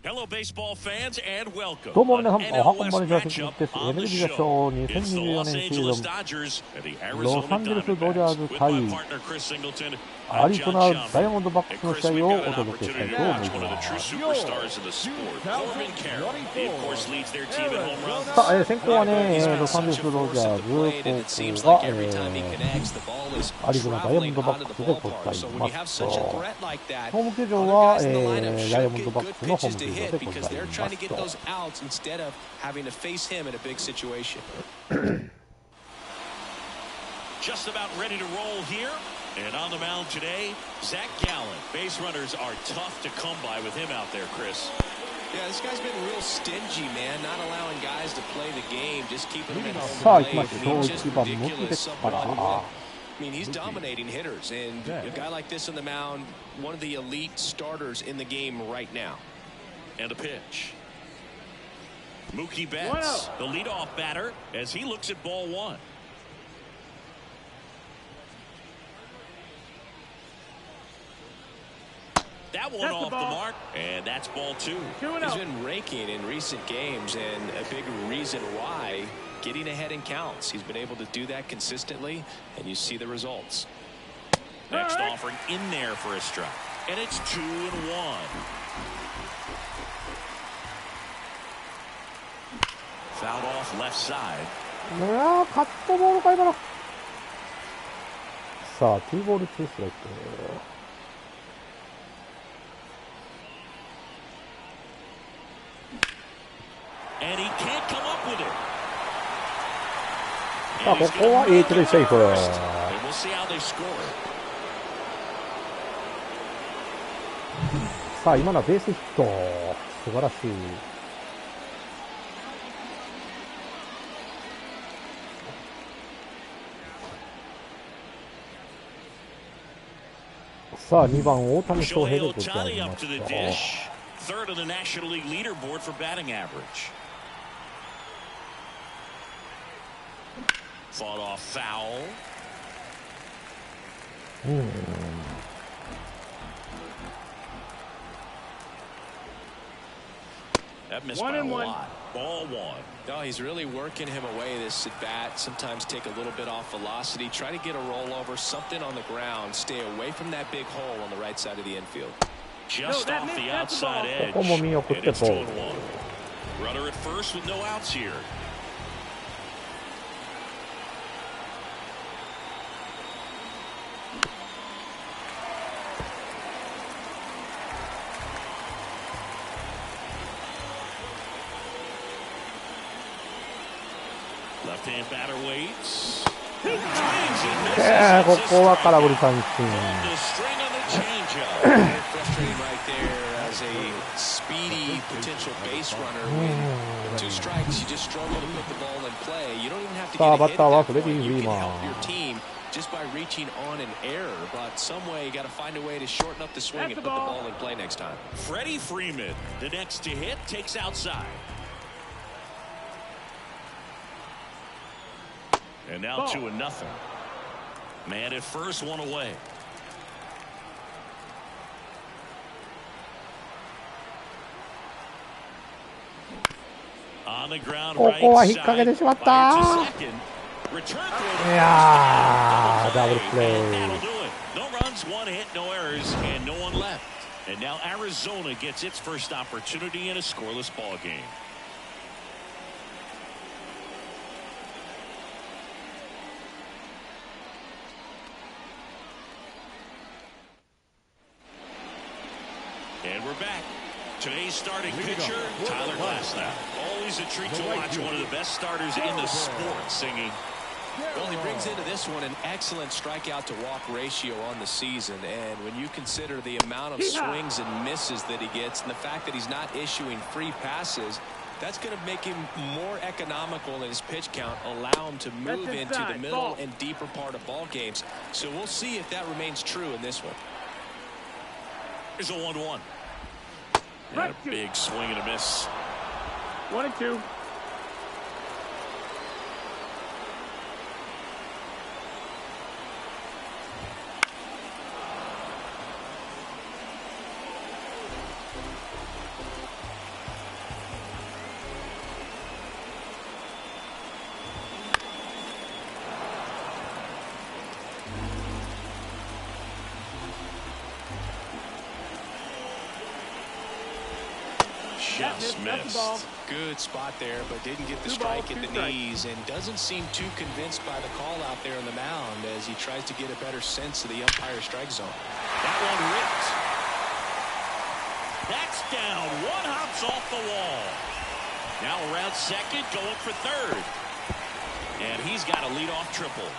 どうも皆さん、おはこんばんにちは、です。MLB The Show 2024年シーズン、ロサンゼルスドジャース対アリゾナダイヤモンドバックスの試合をお届けしたいと思います。さあ、先行はね、ロサンゼルスドジャーズ、後攻が、アリゾナダイヤモンドバックスでございます。ホーム球場は、ダイヤモンドバックスのホーム球場でございます。Instead of having to face him in a big situation. Just about ready to roll here. And on the mound today, Zach Gallen. Base runners are tough to come by with him out there, Chris. Yeah, this guy's been real stingy, man. Not allowing guys to play the game, just keeping them in home plate. I mean, he's dominating hitters, and a guy like this on the mound, one of the elite starters in the game right now. And a pitch. Mookie Betts, the leadoff batter, as he looks at ball one. That one off the mark, and that's ball two. He's been raking in recent games, and a big reason why, getting ahead in counts. He's been able to do that consistently, and you see the results. Next offering in there for a strike, and it's 2-1. Fouled off left side. カットボールか今の。さあ、2ボール2ストライク。And he can't come up with it. さあ、ここは8でセーフ。And we'll see how they score. さあ、今のはベースヒット。素晴らしい。さあ、2番大谷翔平でございます。Third on the National League leaderboard for batting average. Fought off foul. That missed by a lot. Ball one. No, he's really working him away this at bat. Sometimes take a little bit off velocity. Try to get a rollover, something on the ground. Stay away from that big hole on the right side of the infield. Just off the outside edge. And it's 2-1. Runner at first with no outs here. Left-hand batter waits. ここは空振り三振。Frustrating right there as a speedy potential base runner. With 2 strikes, you just struggle to put the ball in play. You don't even have to get a hit at that point. You can help your team just by reaching on an error. But some way, you got to find a way to shorten up the swing and put the ball in play next time. Freddie Freeman, the next to hit, takes outside. And now 2-0. Man at first, one away. On the ground, ここは引っ掛けてしまった。いやー、ダブルプレー。No runs, 1 hit, no errors, and no one left. And now Arizona gets its first opportunity in a scoreless ball game. And we're back. Today's starting pitcher, Tyler Glasnow. Always a treat to watch one of the best starters in the sport singing. Well, he brings into this one an excellent strikeout to walk ratio on the season. And when you consider the amount of swings and misses that he gets and the fact that he's not issuing free passes, that's going to make him more economical in his pitch count, allow him to move into the middle and deeper part of ball games. So we'll see if that remains true in this one. Here's a 1-1. And a big swing and a miss. 1-2. just missed. Good spot there, but didn't get the strike at the knees, and doesn't seem too convinced by the call out there on the mound as he tries to get a better sense of the umpire strike zone. That one ripped. That's down. One hops off the wall. Now around second, going for third. And he's got a leadoff triple.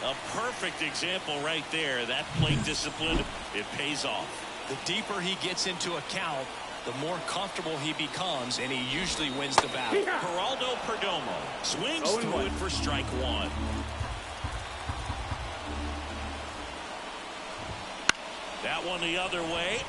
A perfect example right there. That plate discipline, it pays off. The deeper he gets into a count, the more comfortable he becomes, and he usually wins the battle. Geraldo Perdomo swings through it for strike one. That one the other way.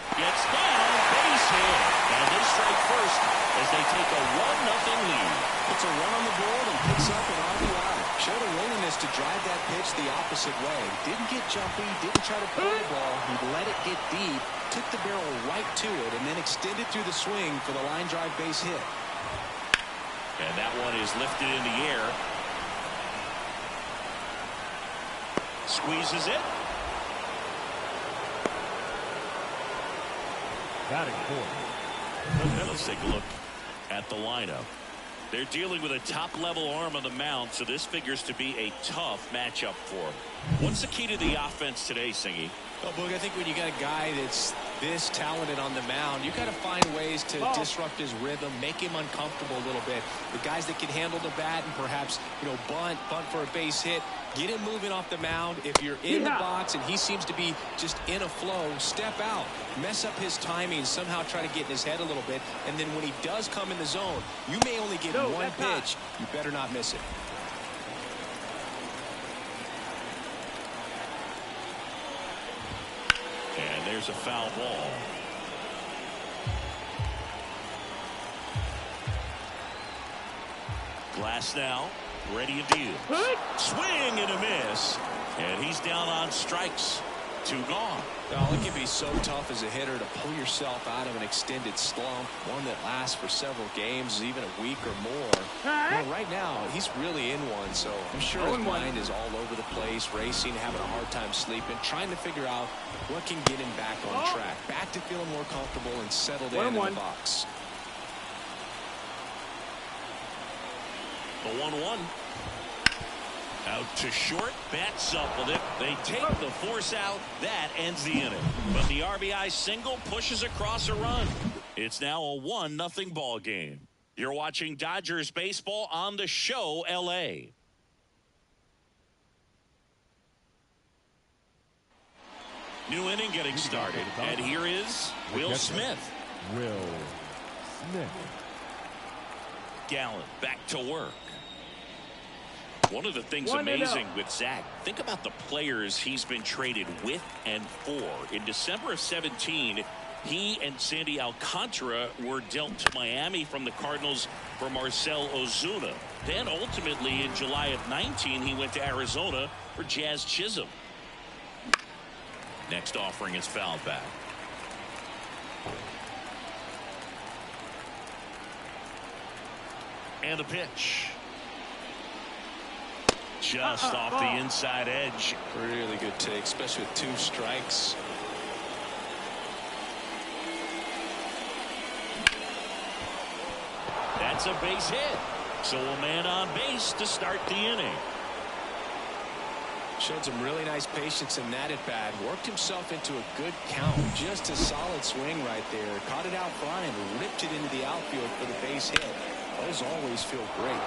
Gets down, base hit. And they strike first as they take a 1-0 lead. Puts a run on the board and picks up an RBI. Showed a willingness to drive that pitch the opposite way. Didn't get jumpy, didn't try to pull the ball. He let it get deep, took the barrel right to it, and then extended through the swing for the line drive base hit. And that one is lifted in the air. Squeezes it. Batting fourth. Let's take a look at the lineup. They're dealing with a top-level arm on the mound, so this figures to be a tough matchup for him. What's the key to the offense today, Singy? Well, Boog, I think when you got a guy that's this talented on the mound, you got to find ways to disrupt his rhythm, make him uncomfortable a little bit. The guys that can handle the bat and perhaps, bunt for a base hit, get him moving off the mound. If you're in the box and he seems to be just in a flow, step out, mess up his timing, somehow try to get in his head a little bit. And then when he does come in the zone, you may only get one pitch. You better not miss it. And there's a foul ball. Glass now, ready to deal. Swing and a miss. And he's down on strikes. 2 gone. Well, it can be so tough as a hitter to pull yourself out of an extended slump, one that lasts for several games, even a week or more. Well, right now, he's really in one, so I'm sure his mind is all over the place, racing, having a hard time sleeping, trying to figure out what can get him back on track, back to feeling more comfortable and settled in the box. The 1-1. Out to short, bats up with it. They take the force out. That ends the inning. But the RBI single pushes across a run. It's now a 1-0 ball game. You're watching Dodgers baseball on the show, LA. New inning getting started. And here is Will Smith. Will Smith. Gallen back to work. One of the things amazing with Zach, think about the players he's been traded with and for. In December of 17, he and Sandy Alcantara were dealt to Miami from the Cardinals for Marcell Ozuna. Then ultimately in July of 19, he went to Arizona for Jazz Chisholm. Next offering is fouled back. And the pitch. Just off the inside edge. Really good take, especially with 2 strikes. That's a base hit. So a man on base to start the inning. Showed some really nice patience in that at bat. Worked himself into a good count. Just a solid swing right there. Caught it out front and ripped it into the outfield for the base hit. Those always feel great.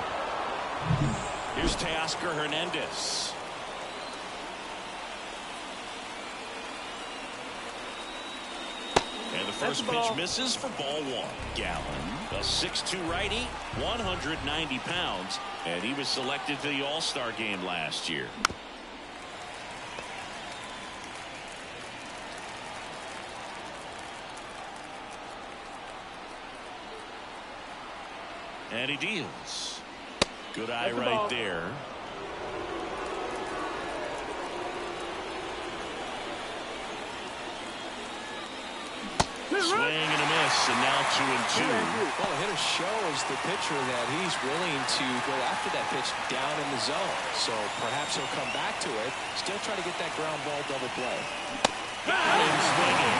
Here's Teoscar Hernandez. And the first pitch misses for ball 1. Gallen, a 6'2" righty, 190 pounds, and he was selected to the All-Star game last year. And he deals. Good eye right there. Swing and a miss, and now 2-2. Well, the hitter shows the pitcher that he's willing to go after that pitch down in the zone. So perhaps he'll come back to it. Still try to get that ground ball double play. Got him swinging.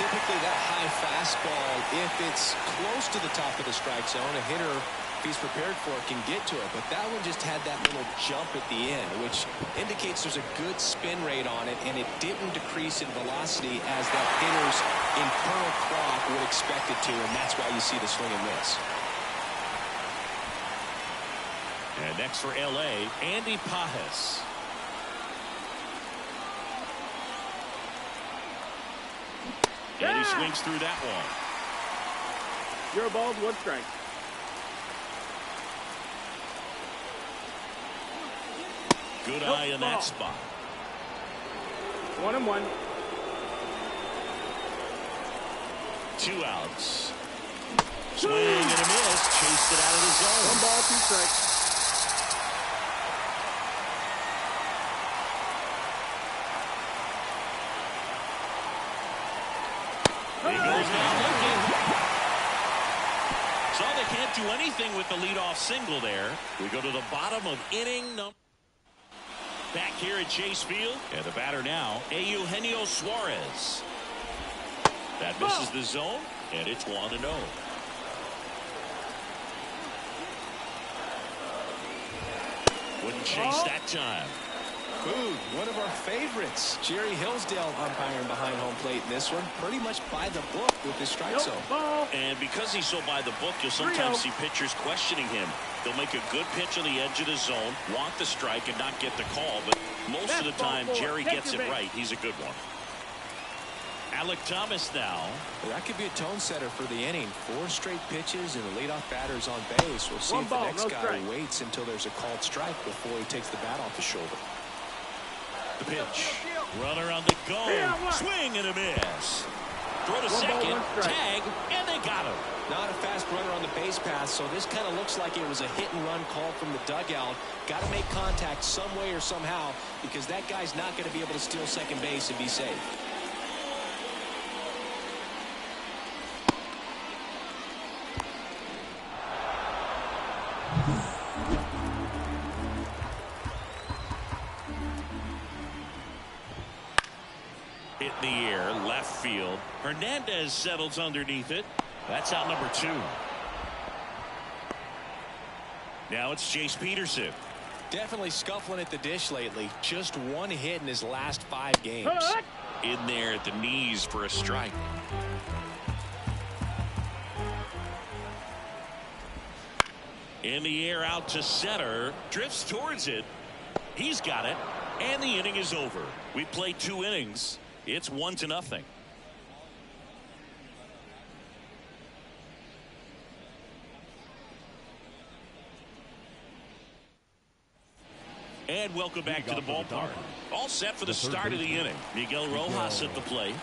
typically that high fastball, if it's close to the top of the strike zone, a hitter, if he's prepared for it, can get to it. But that one just had that little jump at the end, which indicates there's a good spin rate on it, and it didn't decrease in velocity as that hitter's internal clock would expect it to, and that's why you see the swing and miss. And next for L.A., Andy Pajas. And he swings through that one. You're a ball, 1 strike. Good eye in that spot. 1-1. 2 outs. Swing and a miss. Chased it out of the zone. 1 ball, 2 strikes. He goes down looking. So they can't do anything with the leadoff single there. We go to the bottom of inning number. Back here at Chase Field. And the batter now, Eugenio Suarez. That misses the zone, and it's 1-0. Wouldn't chase that time. Boog, one of our favorites. Jerry Hillsdale umpiring behind home plate in this one. Pretty much by the book with his strike zone. And because he's so by the book, you'll sometimes see pitchers questioning him. They'll make a good pitch on the edge of the zone, want the strike, and not get the call. But most of the time, Jerry gets it right. He's a good one. Alec Thomas now. Well, that could be a tone setter for the inning. 4 straight pitches and the leadoff batter's on base. We'll see if the next guy waits until there's a called strike before he takes the bat off his shoulder. The pitch. Runner on the go. Swing and a miss. Throw to second. Tag, and they got him. Not a fast runner on the base pass, so this kind of looks like it was a hit-and-run call from the dugout. Got to make contact some way or somehow, because that guy's not going to be able to steal second base and be safe. Hit in the air, left field. Hernandez settles underneath it. That's out number 2. Now it's Chase Peterson. Definitely scuffling at the dish lately. Just 1 hit in his last 5 games. In there at the knees for a strike. In the air out to center. Drifts towards it. He's got it. And the inning is over. We played 2 innings. It's 1-0. And welcome back to the ballpark. All set for the start of the inning. Miguel Rojas at the plate.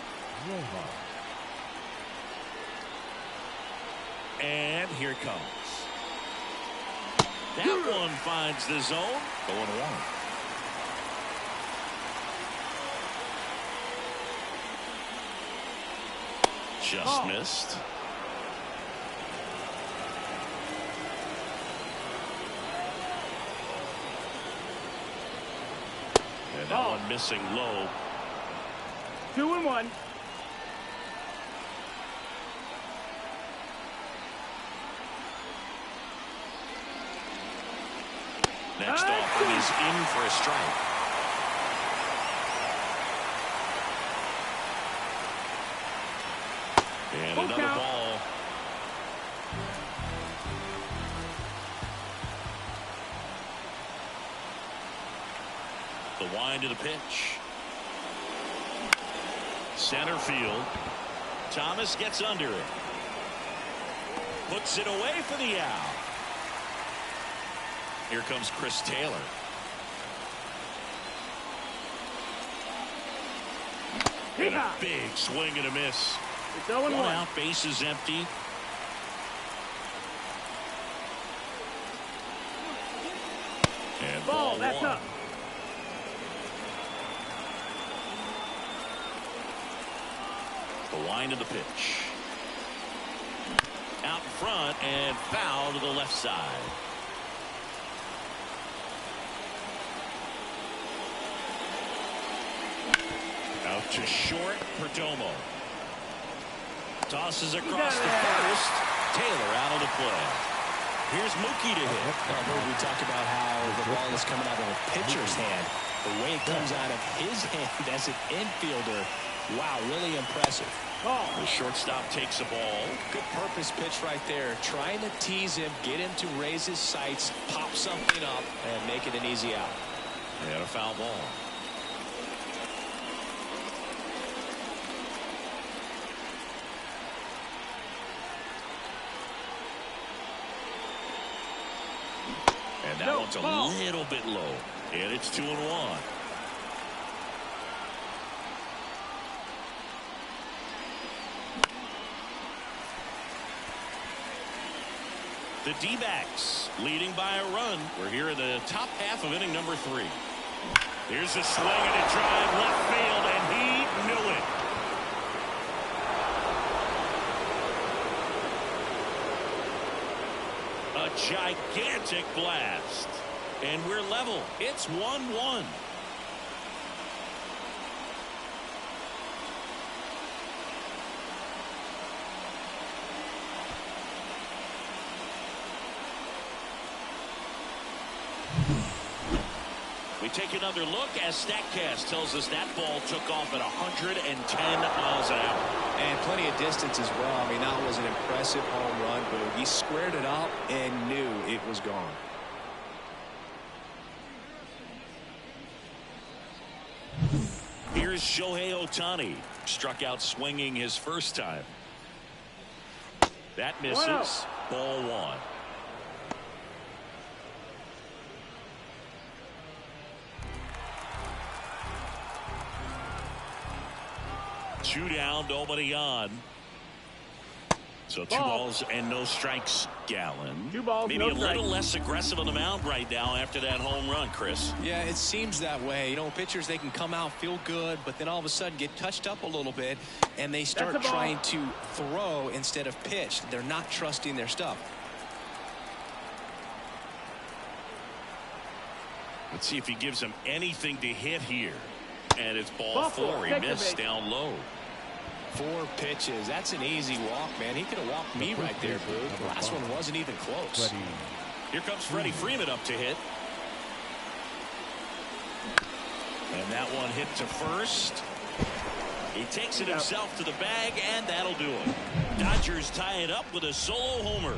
And here it comes. That one finds the zone. 0-1. Just missed. And that one missing low. 2-1. Next offering is in for a strike. And another ball. The wind of the pitch. Center field. Thomas gets under it. Puts it away for the out. Here comes Chris Taylor. And a big swing and a miss. It's 0-1. 1 out, base is empty. And ball that's 1. up. The wind of the pitch. Out in front and foul to the left side. Out to short, Perdomo. Tosses across the first. Taylor out of the play. Here's Mookie to hit. We talk about how the ball is coming out of a pitcher's hand. The way it comes out of his hand as an infielder, wow, really impressive. The shortstop takes the ball. Good purpose pitch right there. Trying to tease him, get him to raise his sights, pop something up, and make it an easy out. And a foul ball. And that one's a little bit low. And it's 2-1. The D-backs leading by a run. We're here in the top half of inning number 3. Here's a swing and a drive left field, and he knew it. A gigantic blast. And we're level. It's 1-1. We take another look as StatCast tells us that ball took off at 110 miles an hour. And plenty of distance as well. I mean, that was an impressive home run, but he squared it up and knew it was gone. Here's Shohei Ohtani. Struck out swinging his first time. That misses. Ball 1. Two down, nobody on. So 2 balls and no strikes, Gallen. 2 balls, maybe no a little strikes. less aggressive on the mound right now after that home run, Chris. Yeah, it seems that way. You know, pitchers, they can come out, feel good, but then all of a sudden get touched up a little bit, and they start trying to throw instead of pitch. They're not trusting their stuff. Let's see if he gives him anything to hit here. And it's ball 4. He missed down low. 4 pitches. That's an easy walk, man. He could have walked me right there, Boo. The last one wasn't even close. Here comes Freddie Freeman up to hit. And that one hit to first. He takes it himself to the bag, and that'll do it. Dodgers tie it up with a solo homer.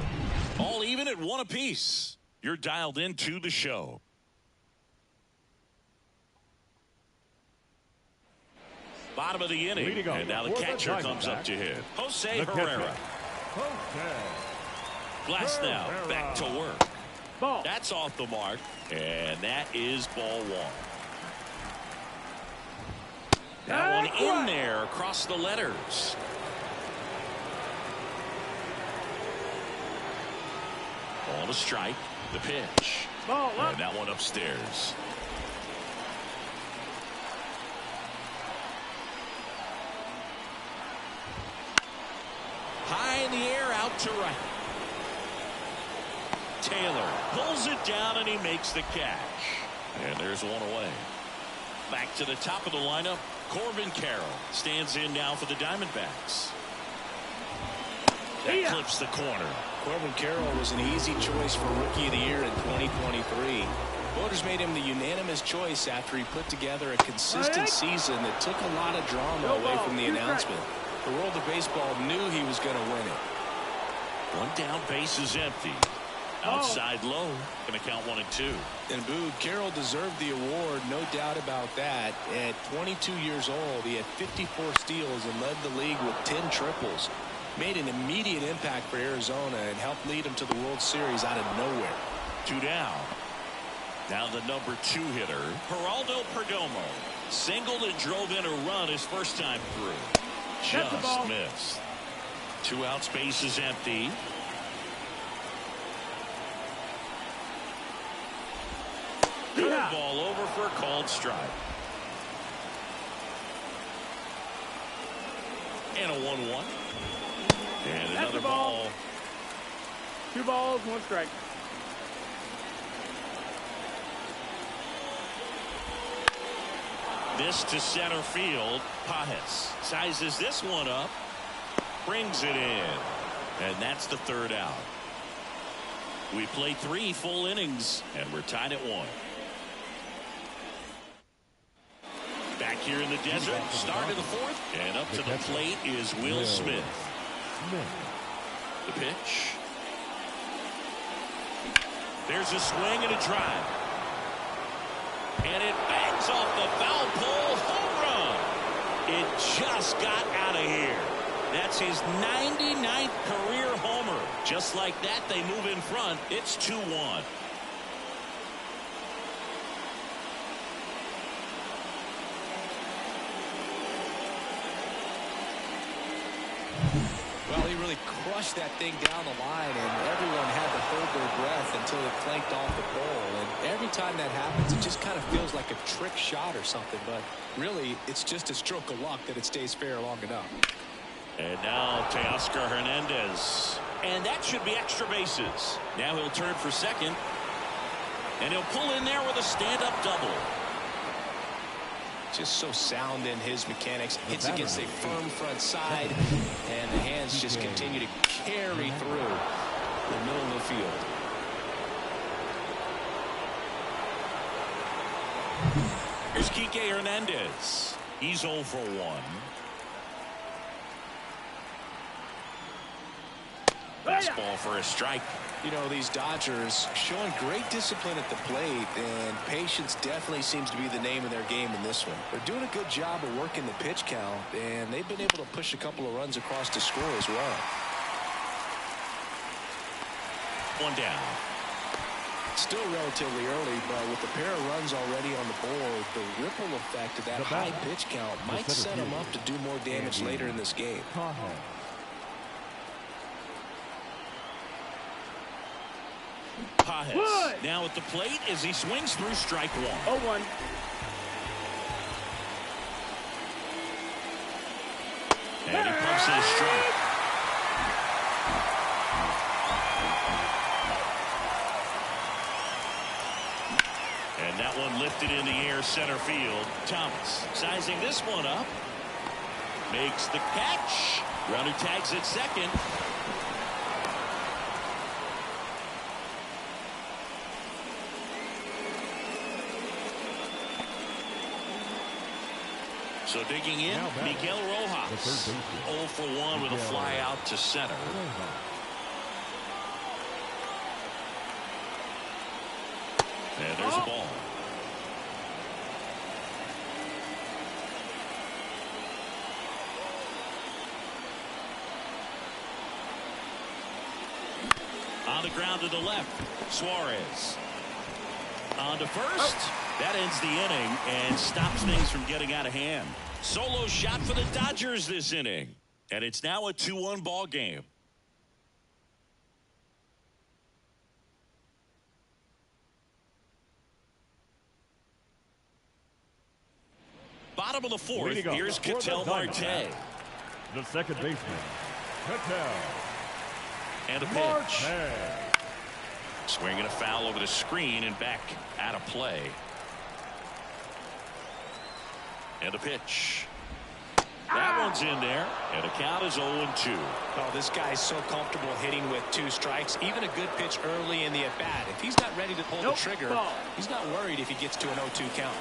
All even at 1 apiece. You're dialed into the show. Bottom of the inning, and now the catcher comes up to hit. Jose Herrera. Glass now back to work. That's off the mark, and that is ball 1. That one in there across the letters. Ball to strike. The pitch. And that one upstairs. High in the air, out to right. Taylor pulls it down, and he makes the catch. And there's one away. Back to the top of the lineup, Corbin Carroll stands in now for the Diamondbacks. That clips the corner. Corbin Carroll was an easy choice for Rookie of the Year in 2023. Voters made him the unanimous choice after he put together a consistent season that took a lot of drama away from the announcement. The world of baseball knew he was going to win it. 1 down, base is empty. Outside low, going to count 1 and 2. And Boo, Carroll deserved the award, no doubt about that. At 22 years old, he had 54 steals and led the league with 10 triples. Made an immediate impact for Arizona and helped lead them to the World Series out of nowhere. 2 down. Now the number 2 hitter, Geraldo Perdomo. Singled and drove in a run his first time through. Just missed. 2 outs, base is empty. Good ball over for a called strike. And a 1-1. And another ball. 2 balls, 1 strike. This to center field. Pajes sizes this one up. brings it in. And that's the third out. We played 3 full innings, and we're tied at 1. Back here in the desert, start of the 4th, and up to the plate is Will Smith. The pitch. There's a swing and a drive. And it bangs off the foul pole. Home run. It just got out of here. That's his 99th career homer. Just like that, they move in front. It's 2-1. Well, he really crushed that thing down the line, and everyone had to hold their breath until it clanked off the pole. And every time that happens, it just kind of feels like a trick shot or something. But really, it's just a stroke of luck that it stays fair long enough. And now Teoscar Hernandez. And that should be extra bases. Now he'll turn for second. And he'll pull in there with a stand-up double. Just so sound in his mechanics. Hits against a firm front side. And the hands just continue to carry through the middle of the field. Here's Kike Hernandez. He's 0 for 1. Fastball for a strike. You know, these Dodgers showing great discipline at the plate, and patience definitely seems to be the name of their game in this one. They're doing a good job of working the pitch count, and they've been able to push a couple of runs across to score as well. 1 down. Still relatively early, but with a pair of runs already on the board, the ripple effect of that high pitch count might set them up to do more damage later in this game. Pajes now at the plate as he swings through strike 1. 0-1. And he pumps in a strike. And that one lifted in the air center field. Thomas sizing this one up. Makes the catch. Runner tags at second. So digging in, Miguel Rojas. 0 for 1 with a fly out to center. And there's a ball. On the ground to the left, Suarez. On to first. That ends the inning and stops things from getting out of hand. Solo shot for the Dodgers this inning. And it's now a 2-1 ball game. Bottom of the 4th, here's Ketel Marte. The second baseman, Ketel. And a pitch. Swinging a foul over the screen and back out of play. And a pitch. That one's in there, and the count is 0-2. Oh, this guy's so comfortable hitting with 2 strikes. Even a good pitch early in the at-bat. If he's not ready to pull the trigger, he's not worried if he gets to an 0-2 count.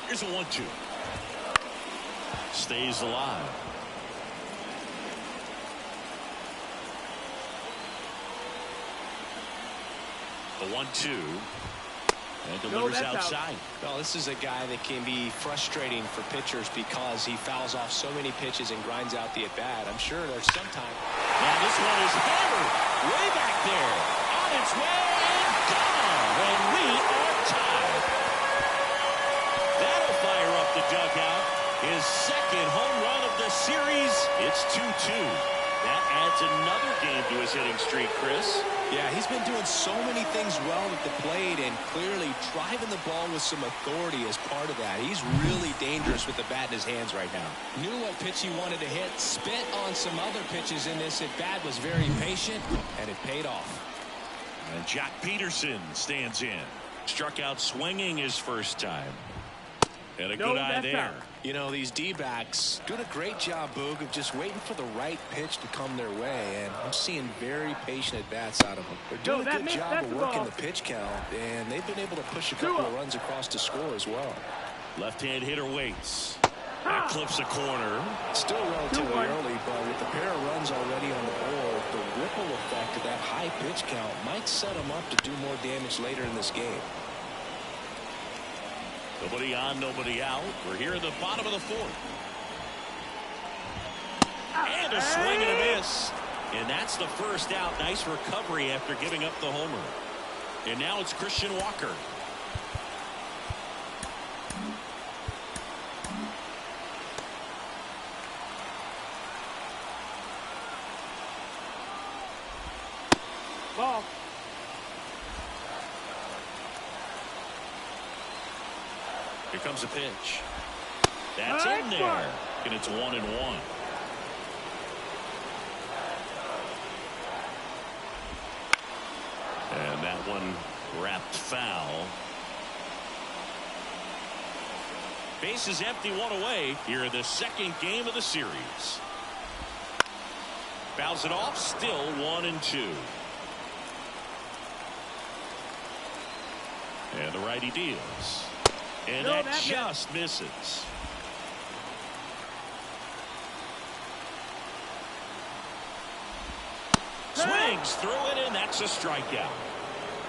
Here's a 1-2. Stays alive. The 1-2. And delivers outside. Well, this is a guy that can be frustrating for pitchers because he fouls off so many pitches and grinds out the at-bat. I'm sure there's some time. Now this one is hammered way back there. On its way and gone. And we are tied. That'll fire up the dugout. His second home run of the series. It's 2-2. That adds another game to his hitting streak, Chris. Yeah, he's been doing so many things well at the plate and clearly driving the ball with some authority as part of that. He's really dangerous with the bat in his hands right now. Knew what pitch he wanted to hit, spit on some other pitches in this at-bat, was very patient, and it paid off. And Jack Peterson stands in. Struck out swinging his first time. And a good eye there. You know, these D-backs doing a great job, Boog, of just waiting for the right pitch to come their way, and I'm seeing very patient at-bats out of them. They're doing a good job of working the pitch count, and they've been able to push a couple of runs across to score as well. Left-hand hitter waits. That clips a corner. Still relatively early, but with a pair of runs already on the board, the ripple effect of that high pitch count might set them up to do more damage later in this game. Nobody on, nobody out. We're here in the bottom of the fourth. And a swing and a miss. And that's the first out. Nice recovery after giving up the homer. And now it's Christian Walker. Ball. Here comes a pitch. That's in there. And it's 1-1. And that one wrapped foul. Base is empty, one away here in the second game of the series. Fouls it off, still 1-2. And the righty deals. And that just misses. Swings through it, and that's a strikeout.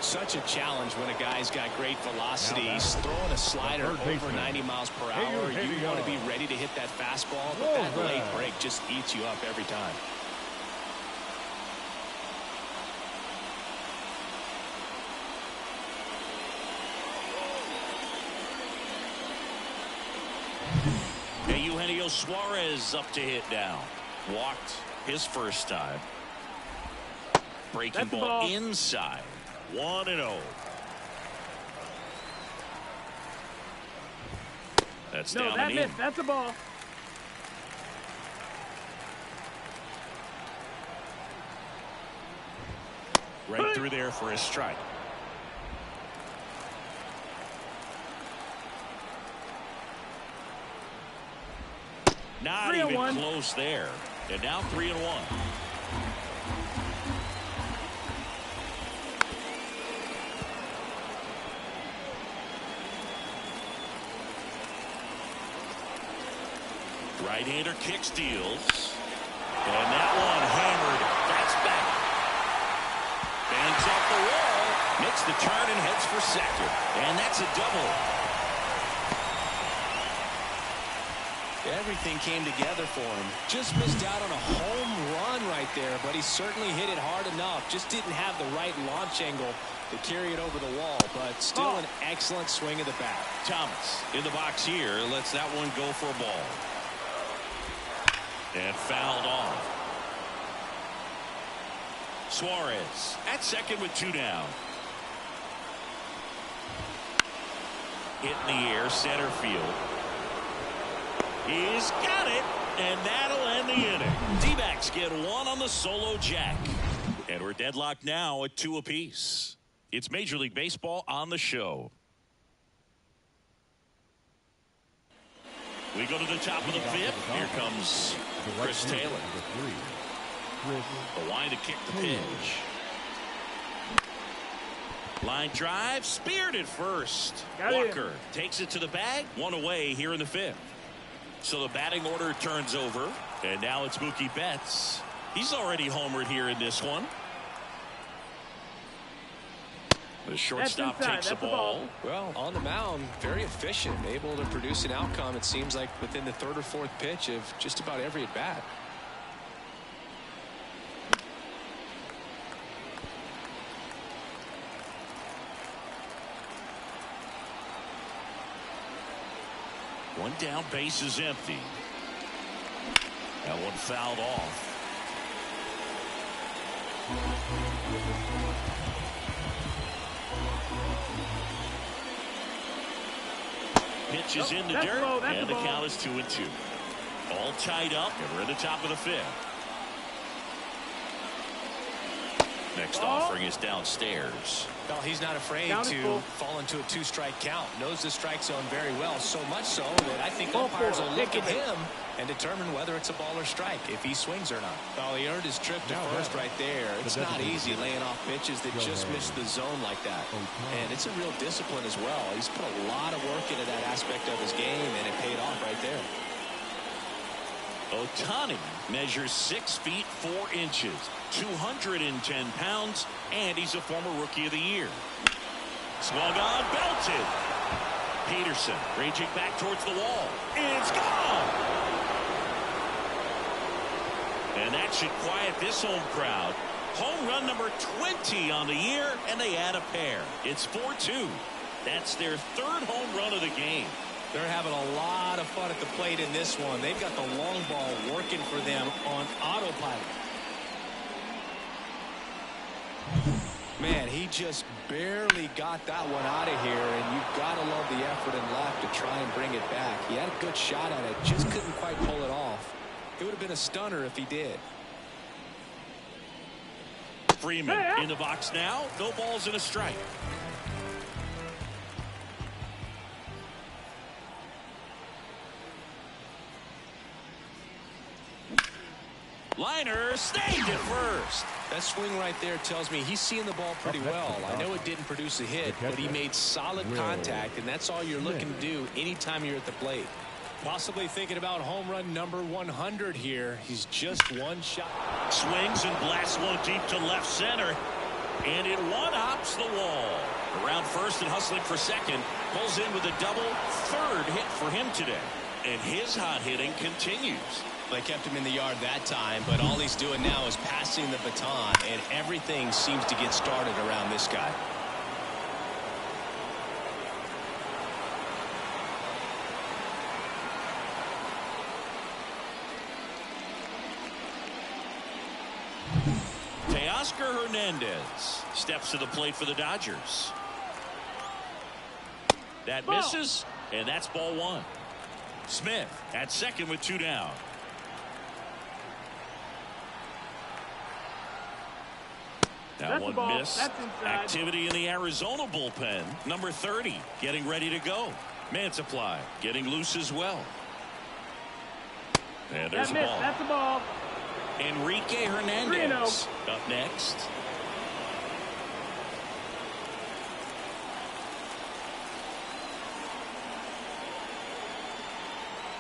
Such a challenge when a guy's got great velocity. He's throwing a slider over 90 miles per hour. You want to be ready to hit that fastball, but that late break just eats you up every time. Eugenio Suarez up to hit now. Walked his first time. Breaking ball inside. 1-0. That's down and in. That's a ball. Right through there for a strike. Not even close there. And now 3-1. Right-hander kick steals. And that one hammered. That's back. Bangs off the wall. Makes the turn and heads for second. And that's a double. Everything came together for him. Just missed out on a home run right there, but he certainly hit it hard enough. Just didn't have the right launch angle to carry it over the wall, but still an excellent swing of the bat. Thomas in the box here lets that one go for a ball. And fouled off. Suarez at second with 2 down. Hit in the air, center field. He's got it, and that'll end the inning. D-backs get one on the solo jack. And we're deadlocked now at 2 apiece. It's Major League Baseball on the show. We go to the top of the 5th. Here comes Chris Taylor. The line to kick the pitch. Line drive, speared at first. Walker takes it to the bag. 1 away here in the 5th. So the batting order turns over, and now it's Mookie Betts. He's already homered here in this one. The shortstop takes the ball. Well, on the mound, very efficient, able to produce an outcome, it seems like, within the 3rd or 4th pitch of just about every at-bat. One down, base is empty. That one fouled off. Pitch is in the dirt, and the count is 2-2. All tied up, and we're in the top of the 5th. Next offering is downstairs. Well, he's not afraid to fall into a 2-strike count. Knows the strike zone very well, so much so that I think umpires will look at him and determine whether it's a ball or strike, if he swings or not. Well, he earned his trip to first right there. It's not easy laying off pitches that just miss the zone like that. And it's a real discipline as well. He's put a lot of work into that aspect of his game, and it paid off right there. Ohtani measures 6 feet 4 inches, 210 pounds, and he's a former Rookie of the Year. Swung on, belted. Peterson raging back towards the wall. It's gone! And that should quiet this home crowd. Home run number 20 on the year, and they add a pair. It's 4-2. That's their 3rd home run of the game. They're having a lot of fun at the plate in this one. They've got the long ball working for them on autopilot. Man, he just barely got that one out of here, and you've got to love the effort and left to try and bring it back. He had a good shot at it, just couldn't quite pull it off. It would have been a stunner if he did. Freeman in the box now. No balls and a strike. Liner stayed at first. That swing right there tells me he's seeing the ball pretty well. I know it didn't produce a hit, but he made solid contact, and that's all you're looking to do anytime you're at the plate. Possibly thinking about home run number 100 here. He's just one shot. Swings and blasts one deep to left center, and it one-hops the wall. Around first and hustling for second. Pulls in with a double. 3rd hit for him today. And his hot hitting continues. They kept him in the yard that time, but all he's doing now is passing the baton, and everything seems to get started around this guy. Teoscar Hernandez steps to the plate for the Dodgers. That misses, and that's ball 1. Smith at second with 2 down. That one missed. Activity in the Arizona bullpen. Number 30 getting ready to go. Mantiply getting loose as well. And there's a ball. That's a ball. Enrique Hernandez up next.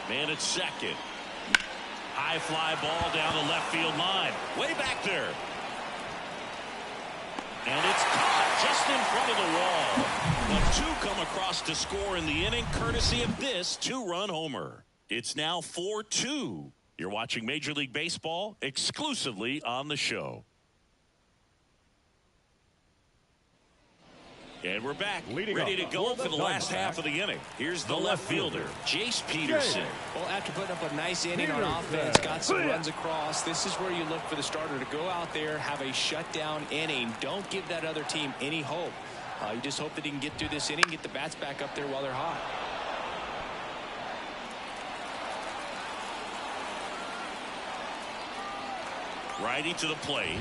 Man at second. High fly ball down the left field line. Way back there. And it's caught just in front of the wall. But 2 come across to score in the inning, courtesy of this 2-run homer. It's now 4-2. You're watching Major League Baseball exclusively on the show. And we're back, ready to go for the last half of the inning. Here's the left fielder, Jace Peterson. Well, after putting up a nice inning on offense, got some runs across, this is where you look for the starter to go out there, have a shutdown inning. Don't give that other team any hope. You just hope that he can get through this inning, get the bats back up there while they're hot. Righty to the plate.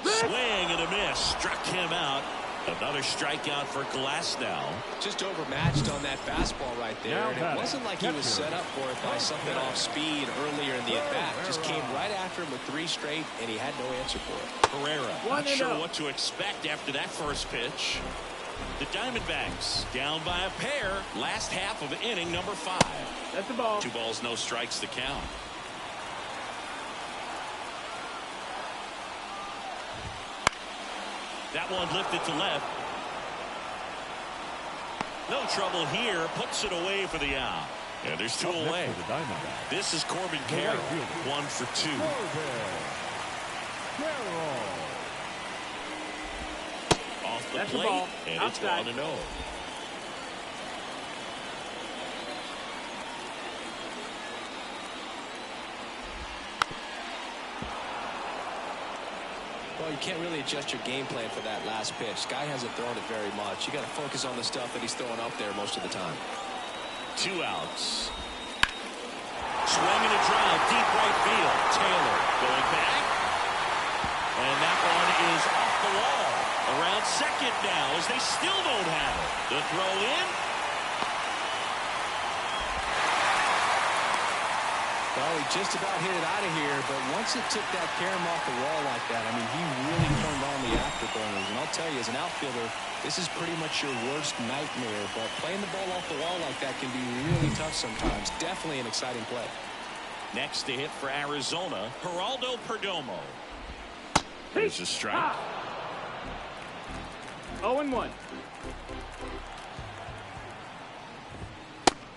Swing and a miss. Struck him out. Another strikeout for Glasnow. Just overmatched on that fastball right there. And it wasn't like he was set up for it by something off speed earlier in the at-bat. Just came right after him with 3 straight, and he had no answer for it. Herrera not sure what to expect after that first pitch. The Diamondbacks down by a pair. Last half of inning number 5. That's the ball. 2 balls, no strikes to count. That one lifted to left. No trouble here. Puts it away for the out. And there's 2 away. This is Corbin Carroll. 1 for 2. Off the plate. And it's 1-0. Well, you can't really adjust your game plan for that last pitch. Guy hasn't thrown it very much. You got to focus on the stuff that he's throwing up there most of the time. 2 outs. Swing and a drive, deep right field. Taylor going back. And that one is off the wall. Around second now as they still don't have it. The throw in. Well, he just about hit it out of here, but once it took that carom off the wall like that, I mean, he really turned on the afterburners. And I'll tell you, as an outfielder, this is pretty much your worst nightmare. But playing the ball off the wall like that can be really tough sometimes. Definitely an exciting play. Next to hit for Arizona, Geraldo Perdomo. There's a strike. 0-1.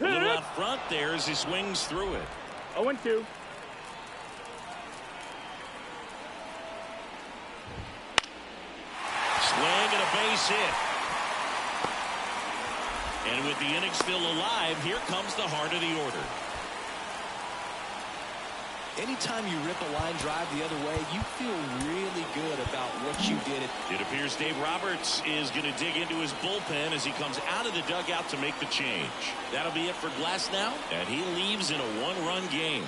A little out front there as he swings through it. 0-2. Swing and a base hit. And with the inning still alive, here comes the heart of the order. Anytime you rip a line drive the other way, you feel really good about what you did. It appears Dave Roberts is going to dig into his bullpen as he comes out of the dugout to make the change. That'll be it for Glass now, and he leaves in a one-run game.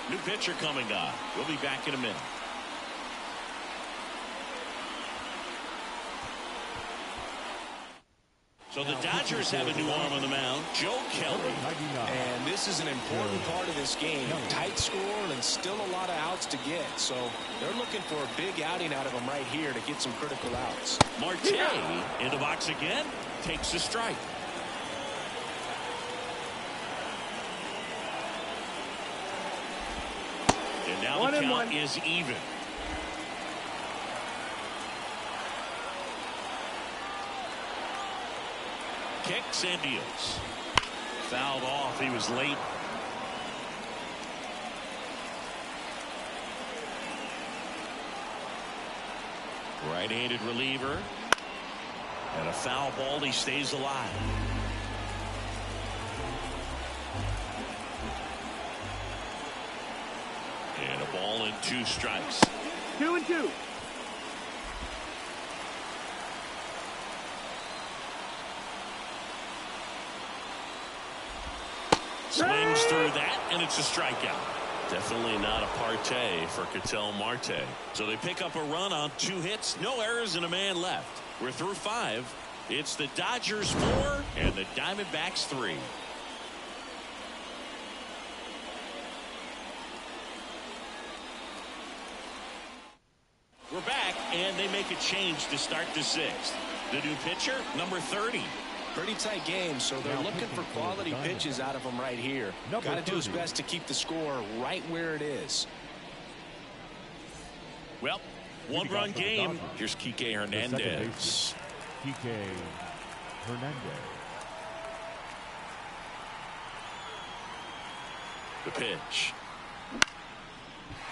New pitcher coming on. We'll be back in a minute. So the Dodgers have a new arm on the mound, Joe Kelly. And this is an important part of this game. Tight score and still a lot of outs to get. So they're looking for a big outing out of him right here to get some critical outs. Marte in the box again, takes a strike. And now the count is even. Kicks and deals. Fouled off. He was late. Right-handed reliever. And a foul ball. He stays alive. And a ball and 2 strikes. 2-2. Swings through that, and it's a strikeout. Definitely not a partay for Ketel Marte. So they pick up a run on 2 hits, no errors, and a man left. We're through 5. It's the Dodgers 4 and the Diamondbacks 3. We're back, and they make a change to start the 6th. The new pitcher, number 30. Pretty tight game, so they're looking for quality pitches out of him right here. Got to do his best to keep the score right where it is. Well, one-run game. Here's Kike Hernandez. Kike Hernandez. The pitch.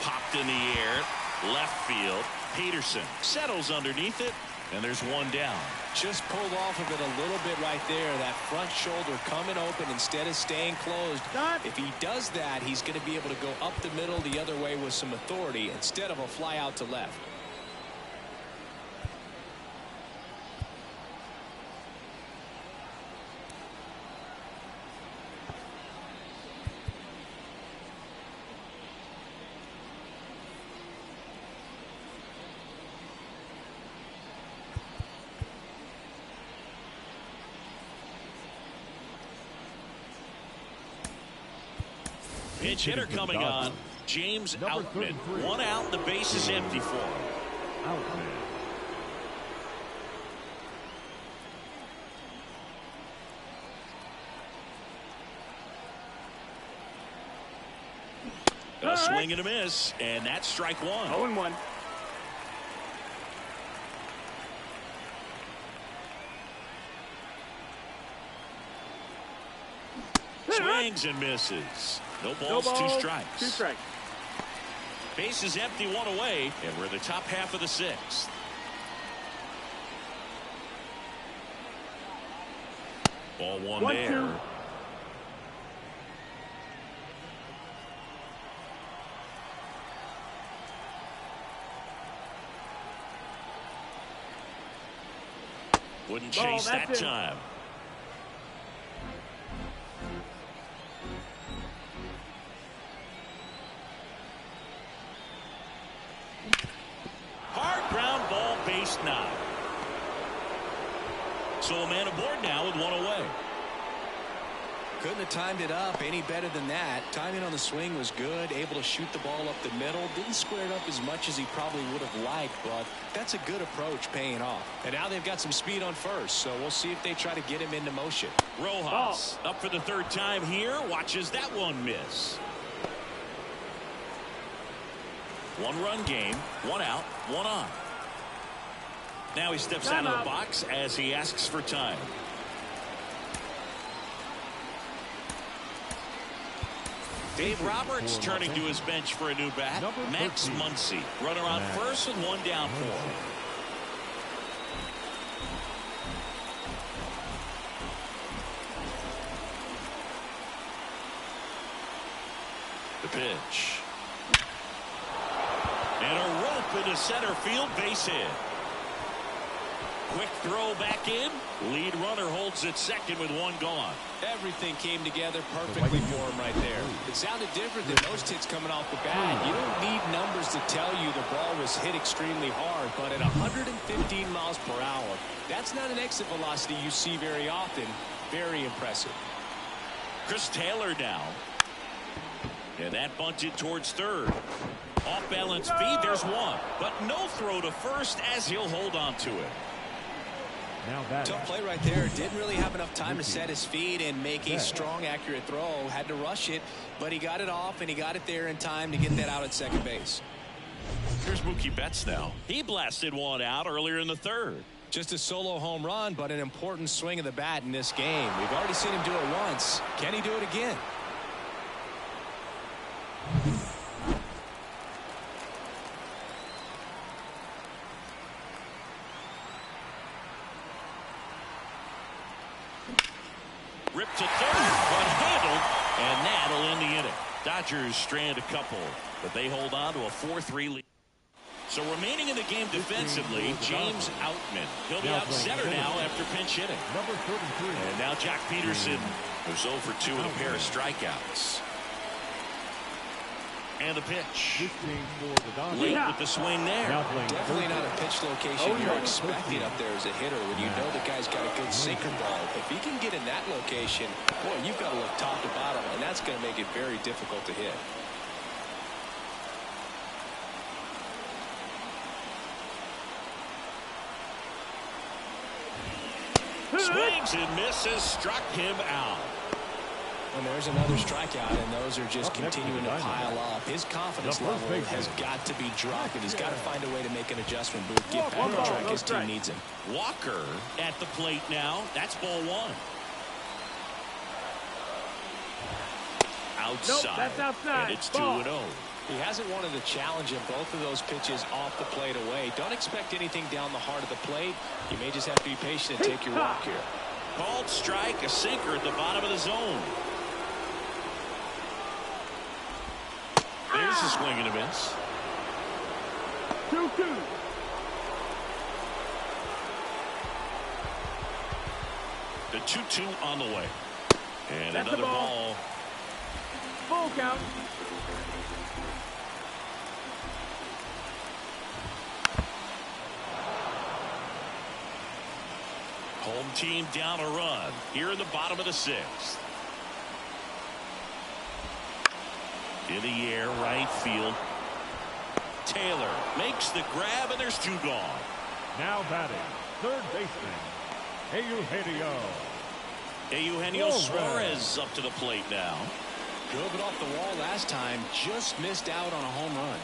Popped in the air. Left field. Peterson settles underneath it. And there's one down. Just pulled off of it a little bit right there. That front shoulder coming open instead of staying closed. If he does that, he's going to be able to go up the middle the other way with some authority instead of a fly out to left. Pinch hitter coming on. James Outman. 1 out. The base is empty for him. Outman. A swing and a miss. And that's strike 1. 0-1. Swings and misses. No balls, 2 strikes. 2 strikes. Base is empty, 1 away, and we're in the top half of the 6th. Ball 1 there. 1-2. Wouldn't chase that time. Hard So a man aboard now with one away. Couldn't have timed it up any better than that. Timing on the swing was good. Able to shoot the ball up the middle. Didn't square it up as much as he probably would have liked, but that's a good approach paying off. And now they've got some speed on first, so we'll see if they try to get him into motion. Rojas up for the third time here. Watches that one miss. One-run game. One out, one on. Now he steps out of the box as he asks for time. Dave Roberts turning to his bench for a new bat. Max Muncy, runner on first and one down for him. The pitch. And a rope into center field, base hit. Quick throw back in. Lead runner holds at second with one gone. Everything came together perfectly for him right there. It sounded different than most hits coming off the bat. You don't need numbers to tell you the ball was hit extremely hard, but at 115 miles per hour, that's not an exit velocity you see very often. Very impressive. Chris Taylor now. And that bunted towards third. Off balance feed, there's one. But no throw to first as he'll hold on to it. Tough play right there. Didn't really have enough time to set his feet and make a strong, accurate throw. Had to rush it, but he got it off and he got it there in time to get that out at second base. Here's Mookie Betts now. He blasted one out earlier in the third. Just a solo home run, but an important swing of the bat in this game. We've already seen him do it once. Can he do it again? Ripped to third, but handled, and that'll end the inning. Dodgers strand a couple, but they hold on to a 4-3 lead. So remaining in the game defensively, James Outman. He'll be out center now after pinch hitting. Number 33. And now Jock Peterson, who's 0 for 2 with a pair of strikeouts. And the pitch. Late with the swing there. Definitely not a pitch location you're expecting up there as a hitter when you know the guy's got a good sinker ball. If he can get in that location, boy, you've got to look top to bottom, and that's going to make it very difficult to hit. Swings and misses, struck him out. And there's another strikeout, and those are just continuing to pile up. His confidence level has got to be dropping. He's got to find a way to make an adjustment, Booth. Get back on track. His team needs him. Walker at the plate now. That's ball one. Outside. Nope, that's outside. And it's 2-0. He hasn't wanted the challenge of both of those pitches off the plate away. Don't expect anything down the heart of the plate. You may just have to be patient and take your walk here. Called strike, a sinker at the bottom of the zone. There's a swing and a miss. 2-2. The 2-2 on the way. And That's another the ball. ball. Full count. Home team down a run here in the bottom of the sixth. In the air, right field. Taylor makes the grab, and there's two gone. Now batting, third baseman, Eugenio. Eugenio Suarez up to the plate now. Drove it off the wall last time. Just missed out on a home run.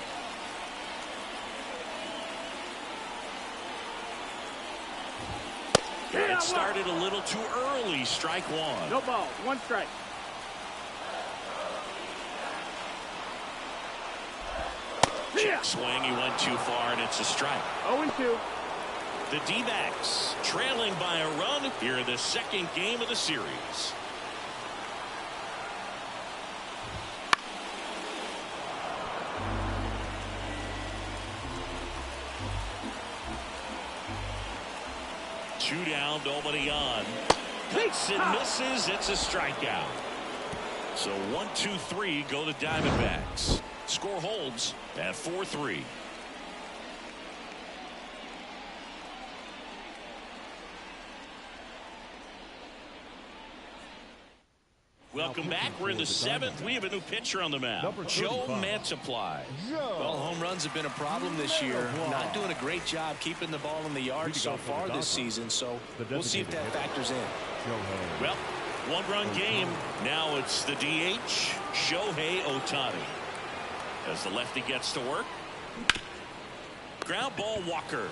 It started a little too early. Strike one. No ball. One strike. Check swing. He went too far, and it's a strike. 0-2. The D-backs trailing by a run here in the second game of the series. Two down, nobody on. Cuts and misses. It's a strikeout. So 1-2-3 go to Diamondbacks. Score holds at 4-3. Welcome back. We're in the 7th. We have a new pitcher on the mound. Joe Mantiply. Well, home runs have been a problem this year. Not doing a great job keeping the ball in the yard so far this season, so we'll see if that factors in. Well, one-run game. Now it's the DH, Shohei Ohtani. As the lefty gets to work. Ground ball, Walker.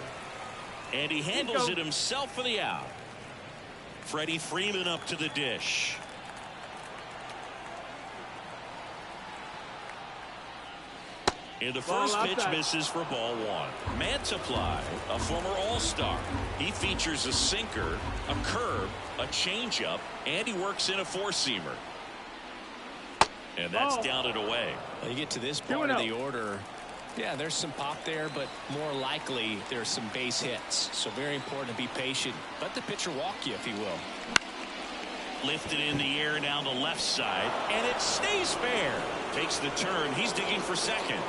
And he handles it himself for the out. Freddie Freeman up to the dish. And the first pitch misses for ball 1. Mantiply, a former All-Star. He features a sinker, a curve, a changeup, and he works in a four-seamer. And that's down and away. Well, you get to this part of the order. Yeah, there's some pop there, but more likely there's some base hits. So very important to be patient. Let the pitcher walk you, if he will. Lifted in the air down the left side, and it stays fair. Takes the turn. He's digging for second.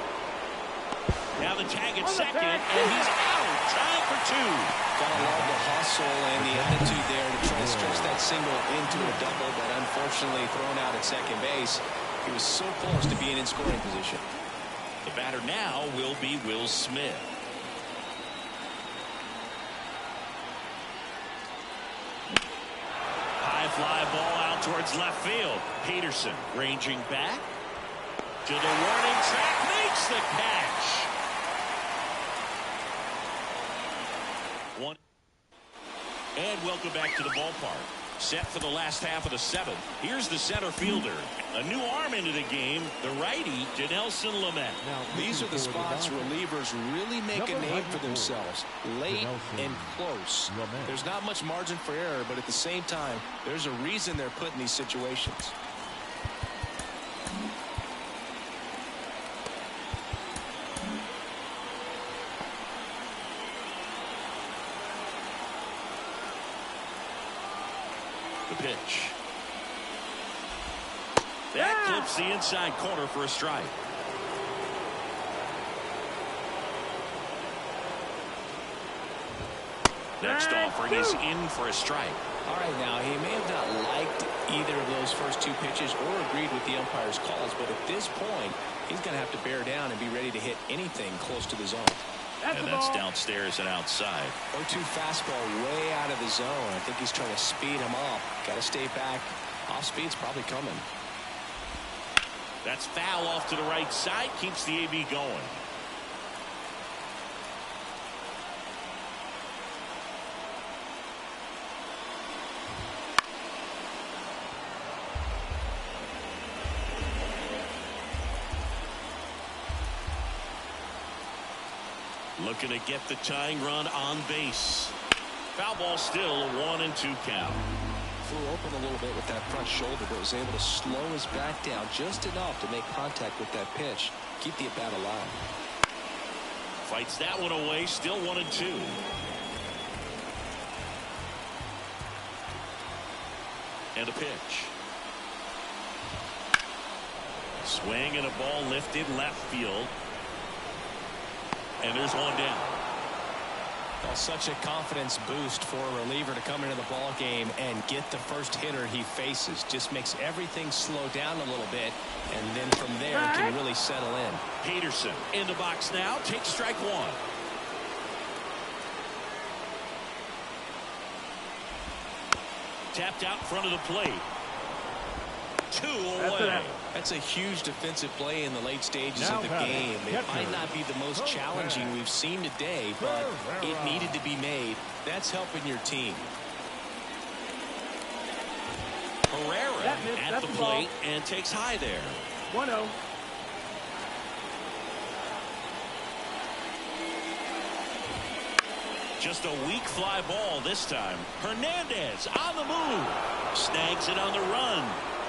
Now the tag at second, and he's out. Trying for 2. Gotta love the hustle and the attitude there to try to stretch that single into a double, but unfortunately thrown out at second base. He was so close to being in scoring position. The batter now will be Will Smith. High fly ball out towards left field. Peterson ranging back to the warning track, makes the catch. And welcome back to the ballpark. Set for the last half of the 7th. Here's the center fielder. A new arm into the game, the righty, Dinelson Lamet. These are the spots relievers really make a name for themselves. Late and close. There's not much margin for error, but at the same time, there's a reason they're put in these situations. Pitch. That clips the inside corner for a strike. Next offering is in for a strike. All right, now he may have not liked either of those first 2 pitches or agreed with the umpire's calls, but at this point, he's going to have to bear down and be ready to hit anything close to the zone. And that's downstairs and outside. 0-2 fastball way out of the zone. I think he's trying to speed him up. Got to stay back. Off speed's probably coming. That's foul off to the right side. Keeps the AB going. Looking to get the tying run on base. Foul ball still, a 1-2 count. Flew open a little bit with that front shoulder, but was able to slow his back down just enough to make contact with that pitch. Keep the at-bat alive. Fights that one away, still 1-2. And a pitch. Swing and a ball lifted left field. And there's one down. Well, such a confidence boost for a reliever to come into the ball game and get the first hitter he faces. Just makes everything slow down a little bit, and then from there can really settle in. Peterson in the box now. Takes strike 1. Tapped out in front of the plate. 2 away. That's a huge defensive play in the late stages of the game. It might not be the most challenging we've seen today, but it needed to be made. That's helping your team. Herrera at the plate and takes high there. 1-0. Just a weak fly ball this time. Hernandez on the move. Snags it on the run.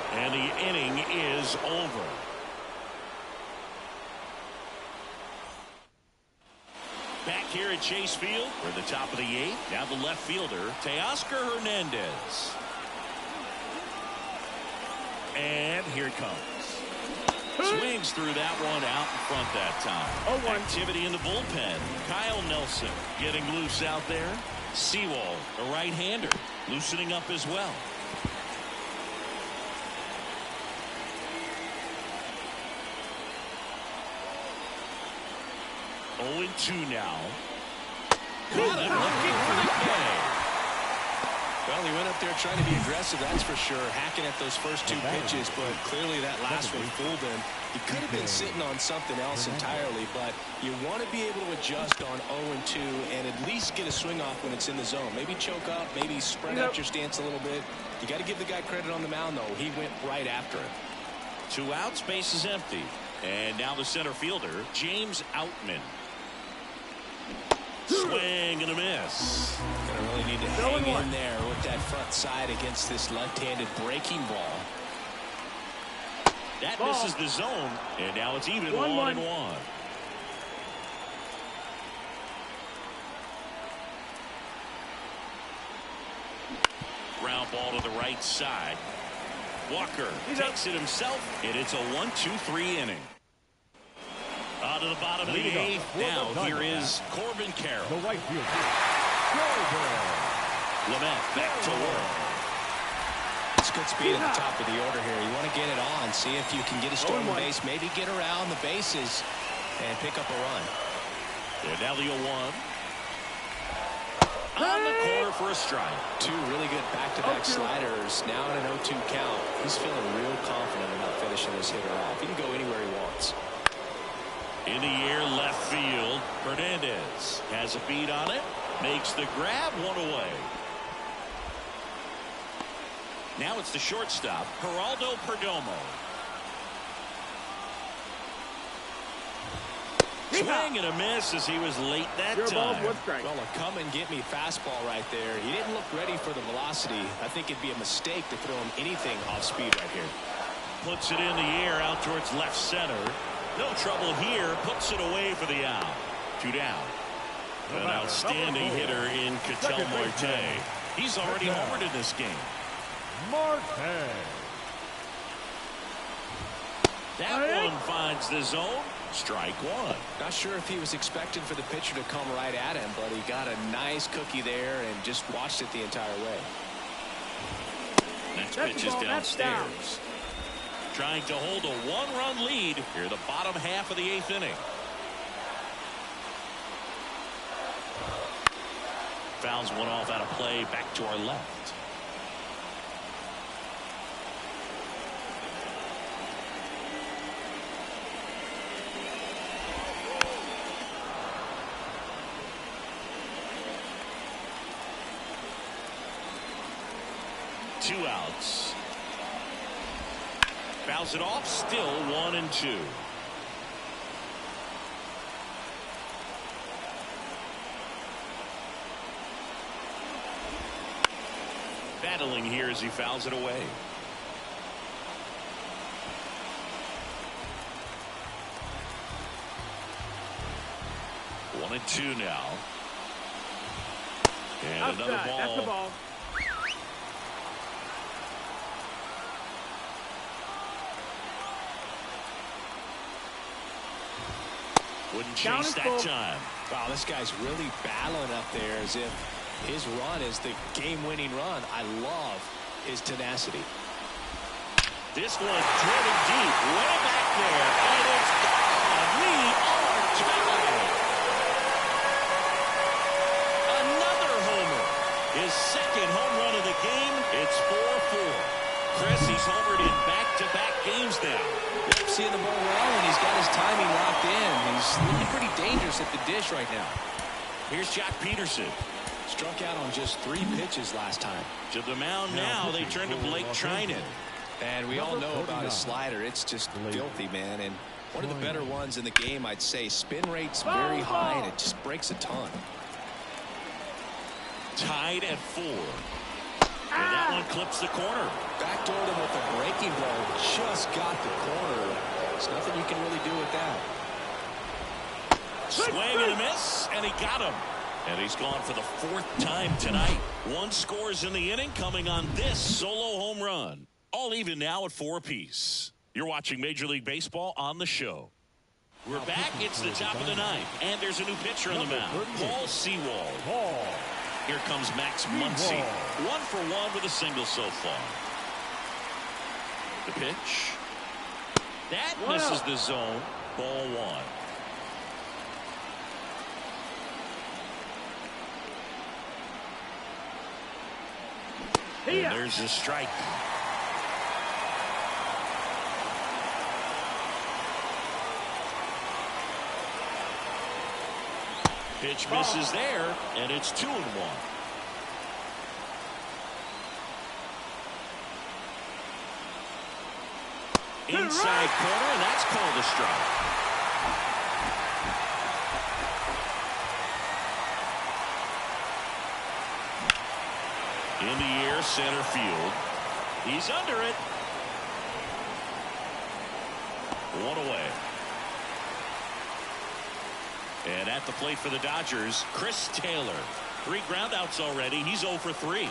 And the inning is over. Back here at Chase Field, we're at the top of the 8th. Now the left fielder, Teoscar Hernandez. And here it comes. Swings through that one out in front that time. 0-1. Activity in the bullpen. Kyle Nelson getting loose out there. Sewell, a right-hander, loosening up as well. 0-2 now. Caught him looking for the K. Well, he went up there trying to be aggressive, that's for sure, hacking at those first 2 pitches, but clearly that last one fooled him. He could have been sitting on something else entirely, but you want to be able to adjust on 0-2 and at least get a swing off when it's in the zone. Maybe choke up, maybe spread out your stance a little bit. You got to give the guy credit on the mound, though. He went right after it. 2 outs, base is empty. And now the center fielder, James Outman. Swing and a miss. Gonna really need to hang in there with that front side against this left-handed breaking ball. That misses the zone, and now it's even 1-1. Ground ball to the right side. Walker takes it himself, and it's a 1-2-3 inning. Out of the bottom of the 8th. Now here is Corbin Carroll. The right fielder. Lamet back to work. It's good speed at the top of the order here. You want to get it on, see if you can get a stolen base, maybe get around the bases and pick up a run. And now the 0-1. On the corner for a strike. 2 really good back-to-back sliders. Now at an 0-2 count. He's feeling real confident about finishing this hitter off. He can go anywhere he wants. In the air, left field. Hernandez has a beat on it. Makes the grab, 1 away. Now it's the shortstop, Geraldo Perdomo. Swing and a miss as he was late that time. Well, a come-and-get-me fastball right there. He didn't look ready for the velocity. I think it'd be a mistake to throw him anything off speed right here. Puts it in the air out towards left center. No trouble here. Puts it away for the out. 2 down. An outstanding hitter in Ketel Marte. He's already homered in this game. Marte. That one finds the zone. Strike 1. Not sure if he was expecting for the pitcher to come right at him, but he got a nice cookie there and just watched it the entire way. Next pitch is downstairs. Trying to hold a 1-run lead here the bottom half of the 8th inning. Fouls one off out of play back to our left. Two outs. Fouls it off, still 1-2. Battling here as he fouls it away. One and two now. And outside. Another ball. That's the ball. Wouldn't chase that time. Wow, this guy's really battling up there as if his run is the game-winning run. I love his tenacity. This one driven deep, way back there, and it's gone. We are tied. Another homer. His second home run of the game. It's 4-4. Chris, he's homered in back-to-back games now. Yep, seeing the ball well, and he's got his timing locked in. He's looking pretty dangerous at the dish right now. Here's Jack Peterson. Struck out on just 3 pitches last time. To the mound now, they turn to Blake Trinan. And we all know about his slider. It's just filthy, man. And one of the better ones in the game, I'd say. Spin rate's very high, and it just breaks a ton. Tied at 4. And that one clips the corner. Backdoored him with a breaking ball. Just got the corner. There's nothing you can really do with that. Swing and a miss, and he got him. And he's gone for the 4th time tonight. 1 scores in the inning coming on this solo home run. All even now at 4 apiece. You're watching Major League Baseball on the show. We're back. It's the top of the 9th. And there's a new pitcher on the mound. Paul Sewald. Here comes Max Muncy. 1 for 1 with a single so far. The pitch. That misses the zone. Ball 1. And there's a strike. Pitch misses there, and it's 2-1. Inside corner, and that's called a strike. In the air, center field. He's under it. 1 away. And at the plate for the Dodgers, Chris Taylor. 3 groundouts already. He's 0 for 3.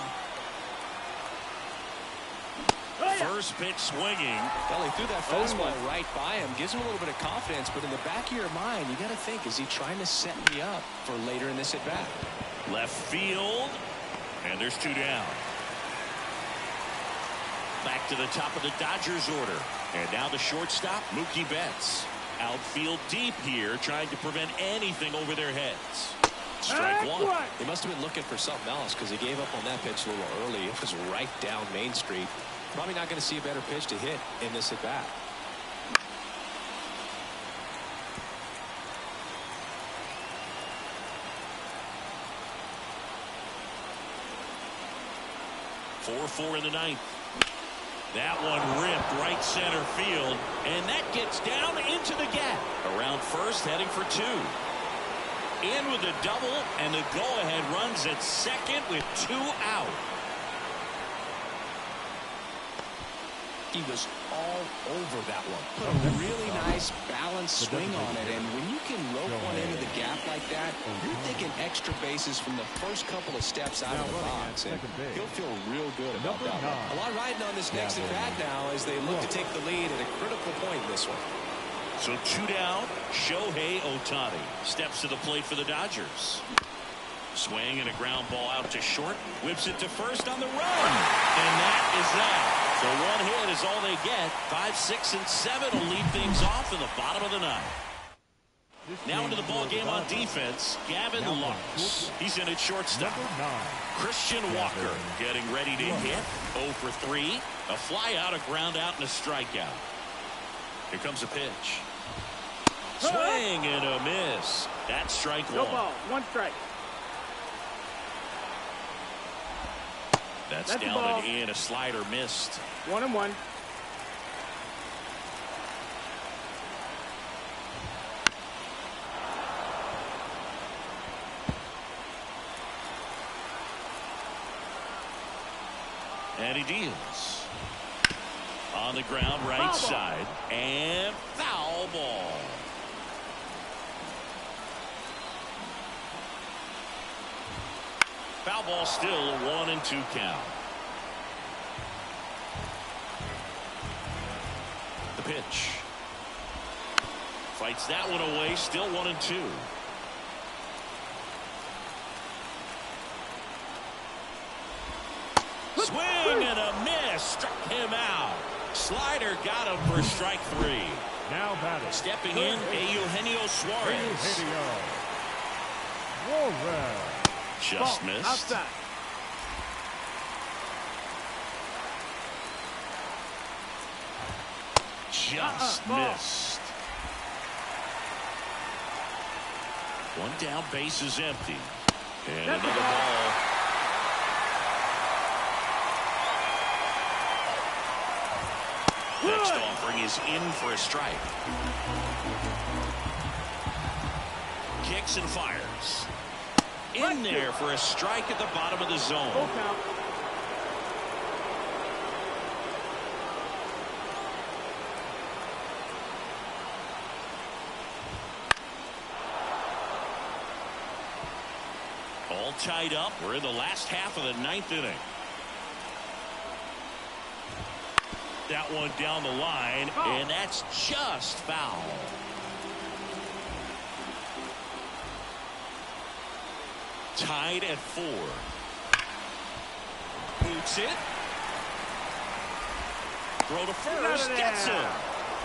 First pitch swinging. Well, he threw that fastball right by him. Gives him a little bit of confidence, but in the back of your mind, you got to think, is he trying to set me up for later in this at-bat? Left field. And there's 2 down. Back to the top of the Dodgers order. And now the shortstop, Mookie Betts. Outfield deep here, trying to prevent anything over their heads. Strike 1. He must have been looking for something else because he gave up on that pitch a little early. It was right down Main Street. Probably not going to see a better pitch to hit in this at-bat. Four in the 9th. That one ripped right center field, and that gets down into the gap. Around first, heading for 2. In with a double, and the go-ahead runs at second with 2 out. He was all over that one. Put a really nice balanced swing on it, and when you can rope one into the gap like that, you're thinking extra bases from the first couple of steps out of the box, and he'll feel real good about that one. A lot riding on this next at-bat now as they look to take the lead at a critical point in this one. So 2 down, Shohei Ohtani steps to the plate for the Dodgers. Swing and a ground ball out to short. Whips it to first on the run. And that is that. So 1 hit is all they get. 5, 6, and 7 will lead things off in the bottom of the 9th. Now into the ball game on defense, Gavin Lux. He's in at shortstop. Christian Walker getting ready to hit. 0 for 3. A fly out, a ground out, and a strikeout. Here comes a pitch. Swing and a miss. That's strike 1. No ball, 1 strike. That's down and in. A slider missed. 1-1. And he deals. On the ground, right side. And foul ball. Foul ball, still a 1-2 count. The pitch. Fights that one away, still 1-2. Swing and a miss. Struck him out. Slider got him for strike 3. Now batting. Stepping in, Eugenio Suarez. Just missed. Outside. Just missed. 1 down, base is empty. And another ball. Next offering is in for a strike. Kicks and fires. In there for a strike at the bottom of the zone. Full count. All tied up. We're in the last half of the 9th inning. That one down the line, and that's just foul. Tied at 4. Boots it. Throw to first. Gets him.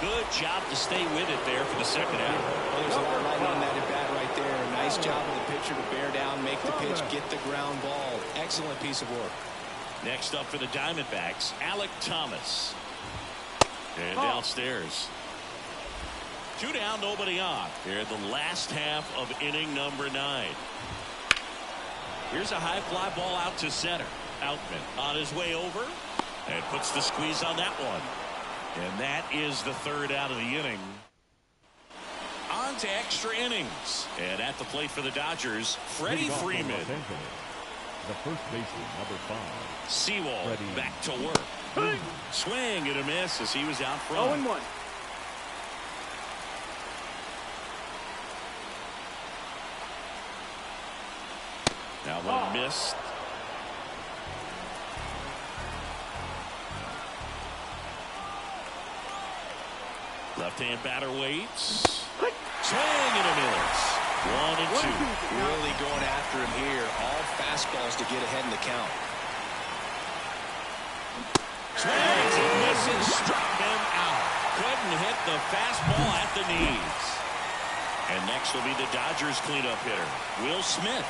Good job to stay with it there for the second out. Well, there's a lot riding on that at bat right there. Nice job of the pitcher to bear down, make the pitch, get the ground ball. Excellent piece of work. Next up for the Diamondbacks, Alec Thomas. And downstairs. 2 down, nobody on. Here in the last half of inning number 9. Here's a high fly ball out to center. Outman on his way over and puts the squeeze on that one. And that is the 3rd out of the inning. On to extra innings. And at the plate for the Dodgers, Freddie Freeman. The first baseman, number 5. Sewell back to work. Swing and a miss as he was out front. 0-1. Now one missed. Left-hand batter waits. Swing and a miss. 1-2. Really going after him here. All fastballs to get ahead in the count. Swings and misses. Struck him out. Couldn't hit the fastball at the knees. And next will be the Dodgers cleanup hitter, Will Smith.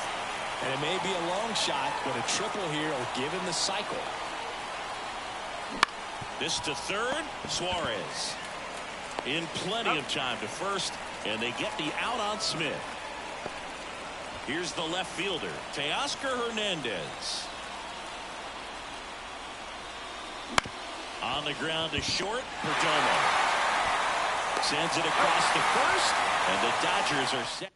And it may be a long shot, but a triple here will give him the cycle. This to third, Suarez. In plenty of time to first, and they get the out on Smith. Here's the left fielder, Teoscar Hernandez. On the ground to short, Perdomo. Sends it across the first, and the Dodgers are set.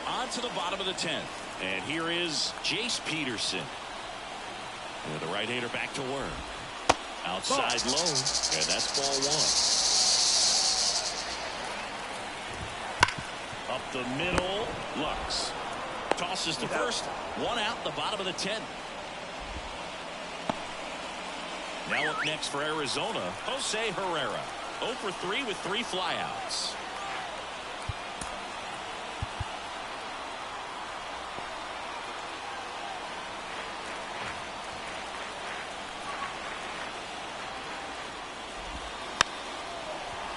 On to the bottom of the 10th. And here is Jace Peterson. And the right-hander back to work. Outside low, and that's ball 1. Up the middle, Lux. Tosses to first, 1 out, the bottom of the 10th. Now up next for Arizona, Jose Herrera. 0 for 3 with 3 flyouts.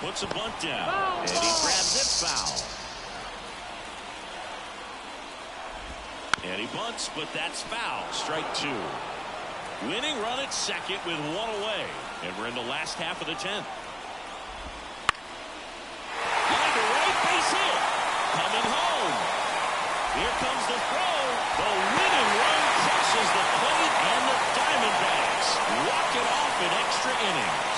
Puts a bunt down, and he grabs it foul. And he bunts, but that's foul. Strike 2. Winning run at second with 1 away. And we're in the last half of the 10th. On to right, base hit. Coming home. Here comes the throw. The winning run crosses the plate, and the Diamondbacks walk it off in extra innings.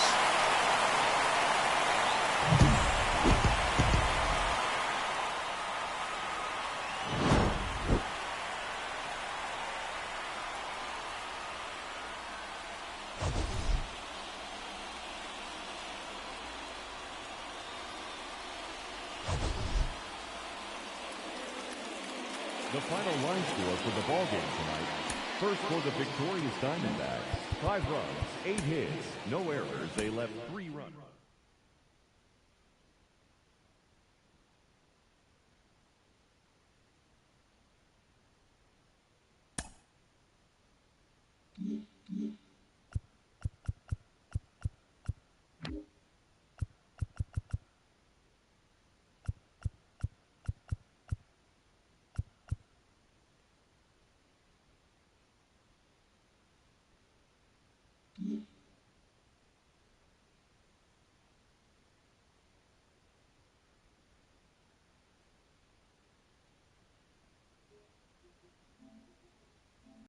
The final line score for the ballgame tonight. First for the victorious Diamondbacks, 5 runs, 8 hits, no errors. They left 3 runners.